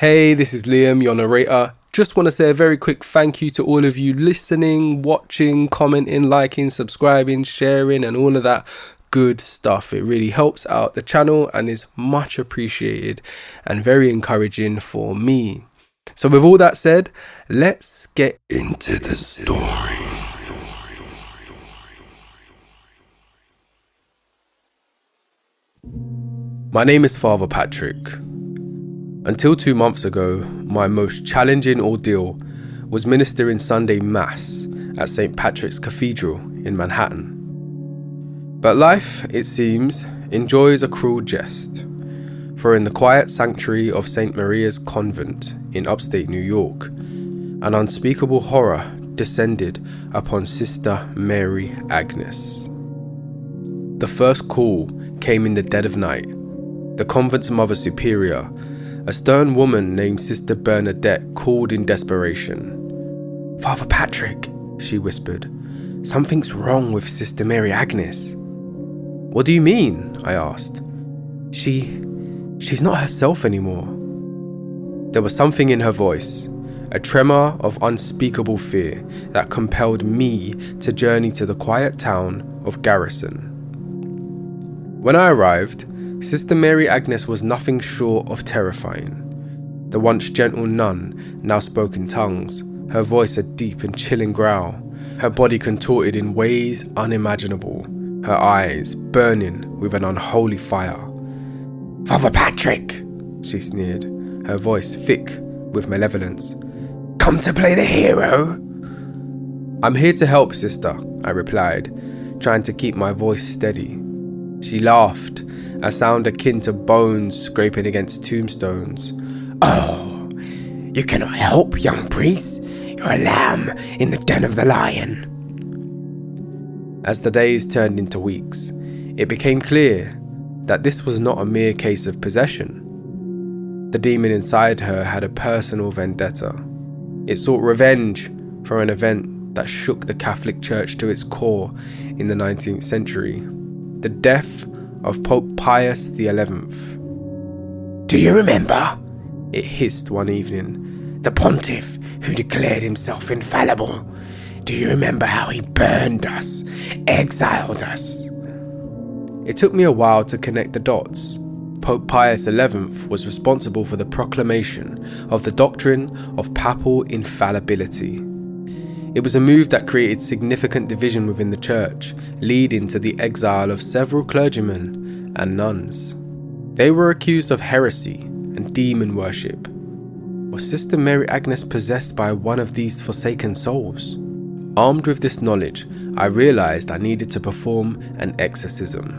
Hey, this is Liam, your narrator. Just want to say a very quick thank you to all of you listening, watching, commenting, liking, subscribing, sharing, and all of that good stuff. It really helps out the channel and is much appreciated and very encouraging for me. So with all that said, let's get into the story. My name is Father Patrick. Until 2 months ago, my most challenging ordeal was ministering Sunday Mass at St. Patrick's Cathedral in Manhattan. But life, it seems, enjoys a cruel jest, for in the quiet sanctuary of St. Maria's Convent in upstate New York, an unspeakable horror descended upon Sister Mary Agnes. The first call came in the dead of night. The convent's Mother Superior, a stern woman named Sister Bernadette, called in desperation. "Father Patrick," she whispered, "something's wrong with Sister Mary Agnes." "What do you mean?" I asked. She's not herself anymore." There was something in her voice, a tremor of unspeakable fear that compelled me to journey to the quiet town of Garrison. When I arrived, Sister Mary Agnes was nothing short of terrifying. The once gentle nun now spoke in tongues, her voice a deep and chilling growl, her body contorted in ways unimaginable, her eyes burning with an unholy fire. "Father Patrick," she sneered, her voice thick with malevolence. "Come to play the hero?" "I'm here to help, sister," I replied, trying to keep my voice steady. She laughed, a sound akin to bones scraping against tombstones. "Oh, you cannot help, young priest. You're a lamb in the den of the lion." As the days turned into weeks, it became clear that this was not a mere case of possession. The demon inside her had a personal vendetta. It sought revenge for an event that shook the Catholic Church to its core in the 19th century. The death of Pope Pius XI. "Do you remember?" it hissed one evening. "The pontiff who declared himself infallible. Do you remember how he burned us, exiled us?" It took me a while to connect the dots. Pope Pius XI was responsible for the proclamation of the doctrine of papal infallibility. It was a move that created significant division within the church, leading to the exile of several clergymen and nuns. They were accused of heresy and demon worship. Was Sister Mary Agnes possessed by one of these forsaken souls? Armed with this knowledge, I realized I needed to perform an exorcism.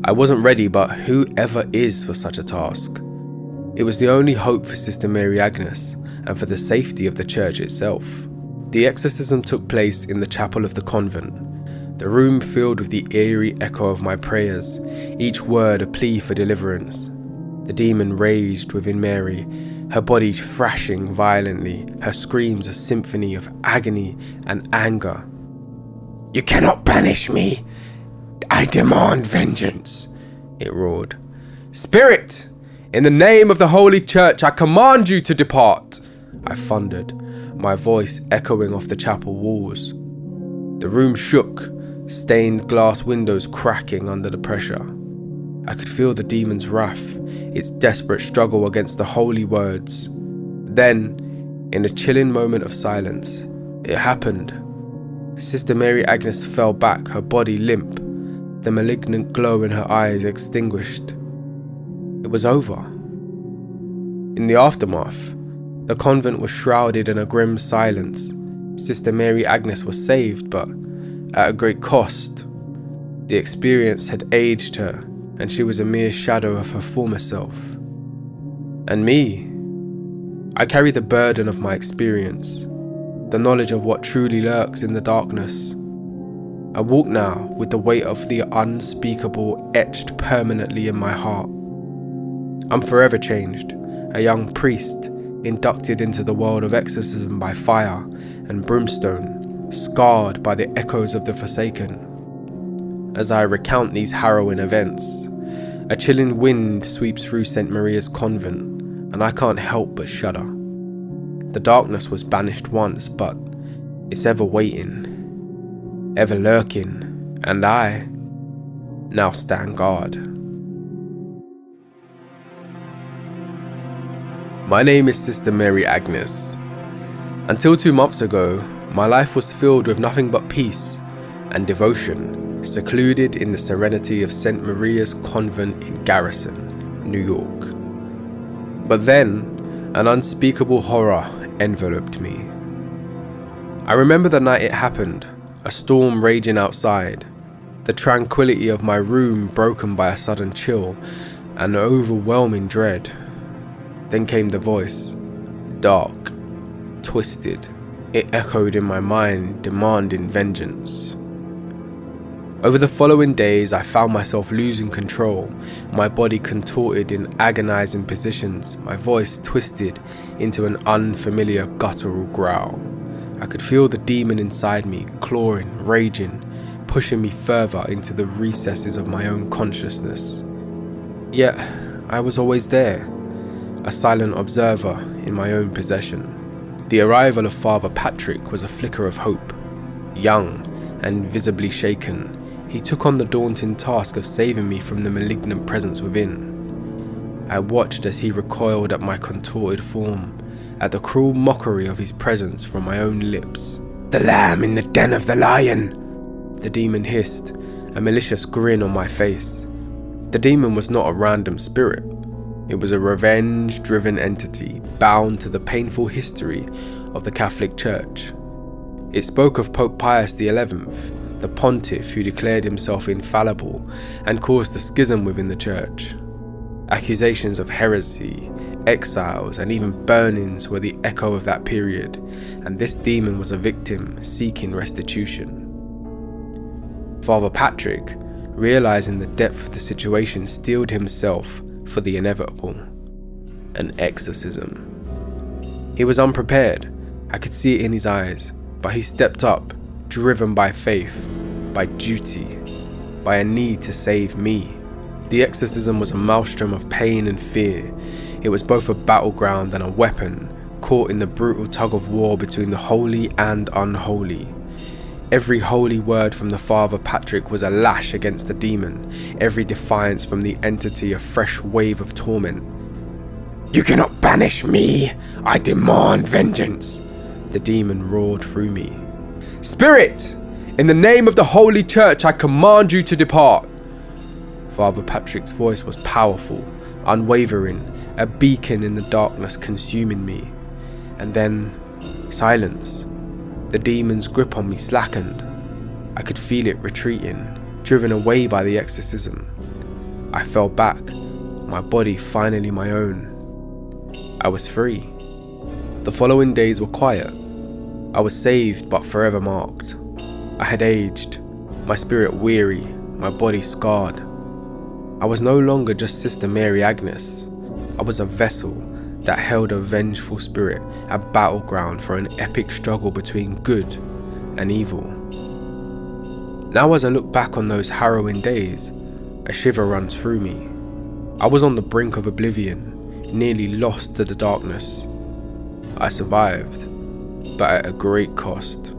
I wasn't ready, but whoever is for such a task? It was the only hope for Sister Mary Agnes and for the safety of the church itself. The exorcism took place in the chapel of the convent, the room filled with the eerie echo of my prayers, each word a plea for deliverance. The demon raged within Mary, her body thrashing violently, her screams a symphony of agony and anger. "You cannot banish me! I demand vengeance!" it roared. "Spirit! In the name of the Holy Church, I command you to depart!" I thundered, my voice echoing off the chapel walls. The room shook, stained glass windows cracking under the pressure. I could feel the demon's wrath, its desperate struggle against the holy words. Then, in a chilling moment of silence, it happened. Sister Mary Agnes fell back, her body limp, the malignant glow in her eyes extinguished. It was over. In the aftermath, the convent was shrouded in a grim silence. Sister Mary Agnes was saved, but at a great cost. The experience had aged her, and she was a mere shadow of her former self. And me? I carry the burden of my experience, the knowledge of what truly lurks in the darkness. I walk now with the weight of the unspeakable etched permanently in my heart. I'm forever changed, a young priest inducted into the world of exorcism by fire and brimstone, scarred by the echoes of the forsaken. As I recount these harrowing events, a chilling wind sweeps through St. Maria's Convent, and I can't help but shudder. The darkness was banished once, but it's ever waiting, ever lurking, and I now stand guard. My name is Sister Mary Agnes. Until 2 months ago, my life was filled with nothing but peace and devotion, secluded in the serenity of St. Maria's Convent in Garrison, New York. But then, an unspeakable horror enveloped me. I remember the night it happened, a storm raging outside, the tranquility of my room broken by a sudden chill and overwhelming dread. Then came the voice, dark, twisted. It echoed in my mind, demanding vengeance. Over the following days, I found myself losing control, my body contorted in agonizing positions, my voice twisted into an unfamiliar guttural growl. I could feel the demon inside me, clawing, raging, pushing me further into the recesses of my own consciousness. Yet, I was always there, a silent observer in my own possession. The arrival of Father Patrick was a flicker of hope. Young and visibly shaken, he took on the daunting task of saving me from the malignant presence within. I watched as he recoiled at my contorted form, at the cruel mockery of his presence from my own lips. "The lamb in the den of the lion," the demon hissed, a malicious grin on my face. The demon was not a random spirit. It was a revenge-driven entity bound to the painful history of the Catholic Church. It spoke of Pope Pius XI, the pontiff who declared himself infallible and caused a schism within the Church. Accusations of heresy, exiles, and even burnings were the echo of that period, and this demon was a victim seeking restitution. Father Patrick, realizing the depth of the situation, steeled himself for the inevitable, an exorcism. He was unprepared, I could see it in his eyes, but he stepped up, driven by faith, by duty, by a need to save me. The exorcism was a maelstrom of pain and fear. It was both a battleground and a weapon, caught in the brutal tug of war between the holy and unholy. Every holy word from the Father Patrick was a lash against the demon, every defiance from the entity a fresh wave of torment. "You cannot banish me! I demand vengeance!" the demon roared through me. "Spirit! In the name of the Holy Church, I command you to depart!" Father Patrick's voice was powerful, unwavering, a beacon in the darkness consuming me. And then, silence. The demon's grip on me slackened. I could feel it retreating, driven away by the exorcism. I fell back, my body finally my own. I was free. The following days were quiet. I was saved but forever marked. I had aged, my spirit weary, my body scarred. I was no longer just Sister Mary Agnes. I was a vessel that held a vengeful spirit, a battleground for an epic struggle between good and evil. Now as I look back on those harrowing days, a shiver runs through me. I was on the brink of oblivion, nearly lost to the darkness. I survived, but at a great cost.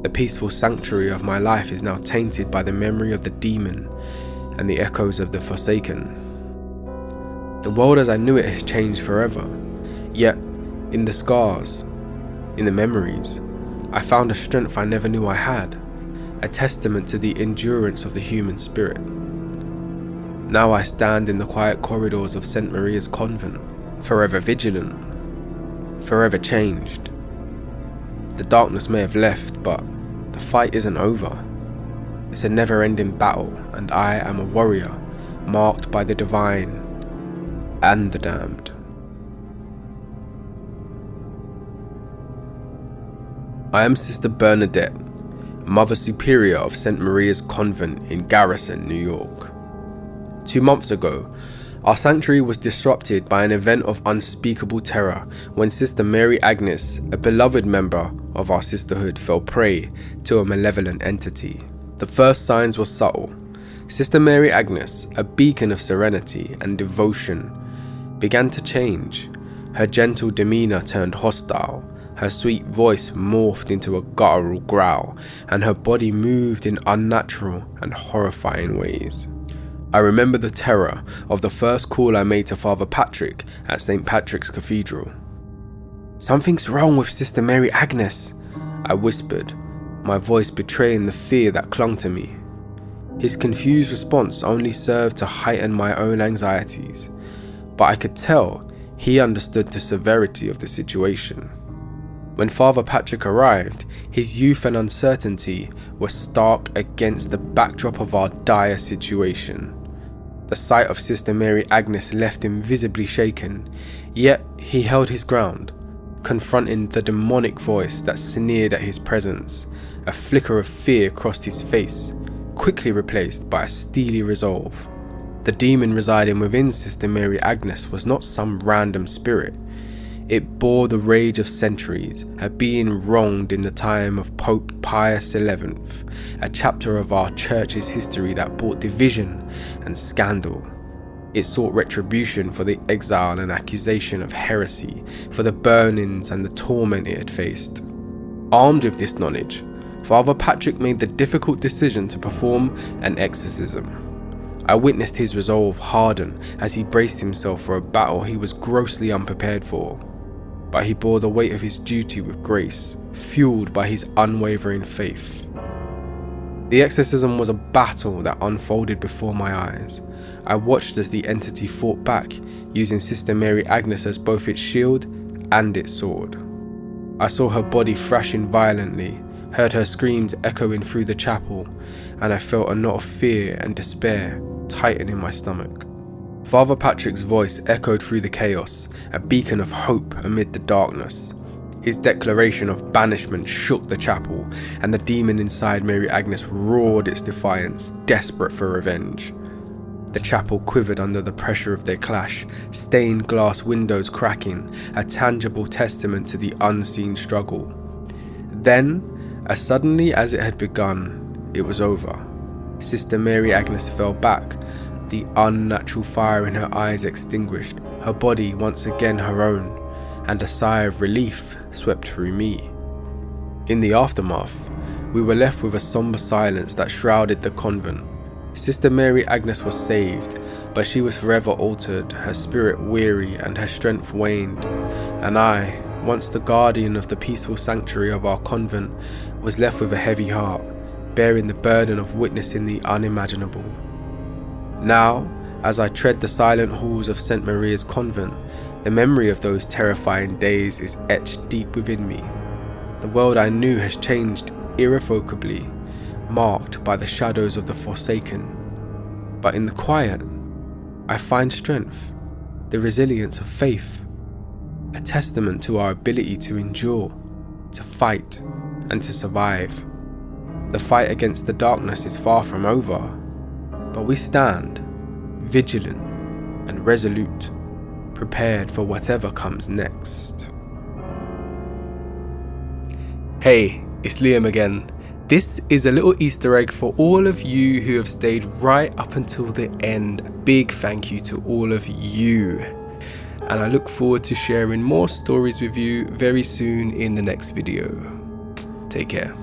The peaceful sanctuary of my life is now tainted by the memory of the demon and the echoes of the Forsaken. The world as I knew it has changed forever, yet in the scars, in the memories, I found a strength I never knew I had, a testament to the endurance of the human spirit. Now I stand in the quiet corridors of St. Maria's Convent, forever vigilant, forever changed. The darkness may have left, but the fight isn't over. It's a never-ending battle, and I am a warrior, marked by the divine and the damned. I am Sister Bernadette, Mother Superior of St. Maria's Convent in Garrison, New York. 2 months ago, our sanctuary was disrupted by an event of unspeakable terror when Sister Mary Agnes, a beloved member of our sisterhood, fell prey to a malevolent entity. The first signs were subtle. Sister Mary Agnes, a beacon of serenity and devotion, began to change. Her gentle demeanour turned hostile, her sweet voice morphed into a guttural growl, and her body moved in unnatural and horrifying ways. I remember the terror of the first call I made to Father Patrick at St. Patrick's Cathedral. "Something's wrong with Sister Mary Agnes," I whispered, my voice betraying the fear that clung to me. His confused response only served to heighten my own anxieties, but I could tell he understood the severity of the situation. When Father Patrick arrived, his youth and uncertainty were stark against the backdrop of our dire situation. The sight of Sister Mary Agnes left him visibly shaken, yet he held his ground, confronting the demonic voice that sneered at his presence. A flicker of fear crossed his face, quickly replaced by a steely resolve. The demon residing within Sister Mary Agnes was not some random spirit. It bore the rage of centuries, her being wronged in the time of Pope Pius XI, a chapter of our church's history that brought division and scandal. It sought retribution for the exile and accusation of heresy, for the burnings and the torment it had faced. Armed with this knowledge, Father Patrick made the difficult decision to perform an exorcism. I witnessed his resolve harden as he braced himself for a battle he was grossly unprepared for. But he bore the weight of his duty with grace, fueled by his unwavering faith. The exorcism was a battle that unfolded before my eyes. I watched as the entity fought back, using Sister Mary Agnes as both its shield and its sword. I saw her body thrashing violently, heard her screams echoing through the chapel, and I felt a knot of fear and despair tighten in my stomach. Father Patrick's voice echoed through the chaos, a beacon of hope amid the darkness. His declaration of banishment shook the chapel, and the demon inside Mary Agnes roared its defiance, desperate for revenge. The chapel quivered under the pressure of their clash, stained glass windows cracking, a tangible testament to the unseen struggle. Then, as suddenly as it had begun, it was over. Sister Mary Agnes fell back, the unnatural fire in her eyes extinguished, her body once again her own, and a sigh of relief swept through me. In the aftermath, we were left with a somber silence that shrouded the convent. Sister Mary Agnes was saved, but she was forever altered, her spirit weary and her strength waned, and I, once the guardian of the peaceful sanctuary of our convent, was left with a heavy heart, bearing the burden of witnessing the unimaginable. Now, as I tread the silent halls of St. Maria's Convent, the memory of those terrifying days is etched deep within me. The world I knew has changed irrevocably, marked by the shadows of the forsaken. But in the quiet, I find strength, the resilience of faith, a testament to our ability to endure, to fight, and to survive. The fight against the darkness is far from over, but we stand, vigilant and resolute, prepared for whatever comes next. Hey, it's Liam again. This is a little Easter egg for all of you who have stayed right up until the end. A big thank you to all of you. And I look forward to sharing more stories with you very soon in the next video. Take care.